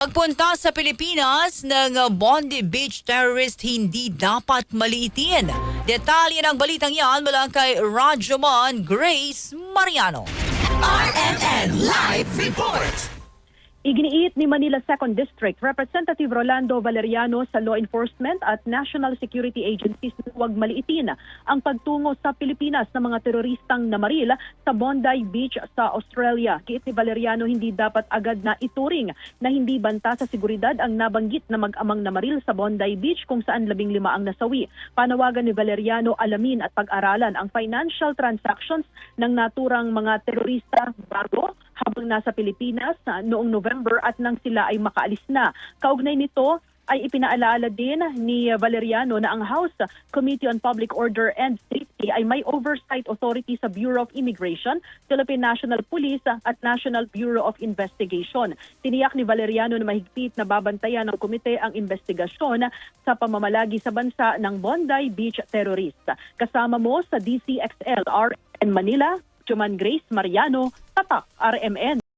Pagpunta sa Pilipinas ng Bondi Beach terrorist hindi dapat maliitin. Detalye ng balitang yan mula kay Rajoman Grace Mariano. RMN Live Report! Iginiit ni Manila 2nd District Representative Rolando Valeriano sa law enforcement at national security agencies na huwag maliitin ang pagtungo sa Pilipinas ng mga teroristang namaril sa Bondi Beach sa Australia. Giit ni Valeriano, hindi dapat agad na ituring na hindi banta sa seguridad ang nabanggit na mag-amang namaril sa Bondi Beach kung saan 15 ang nasawi. Panawagan ni Valeriano, alamin at pag-aralan ang financial transactions ng naturang mga terorista bago habang nasa Pilipinas noong November at nang sila ay makaalis na. Kaugnay nito ay ipinaalala din ni Valeriano na ang House Committee on Public Order and Safety ay may oversight authority sa Bureau of Immigration, Philippine National Police at National Bureau of Investigation. Tiniyak ni Valeriano na mahigpit na babantayan ng komite ang investigasyon sa pamamalagi sa bansa ng Bondi Beach terrorist. Kasama mo sa DCXL RN Manila, Juman Grace Mariano, Tatak RMN.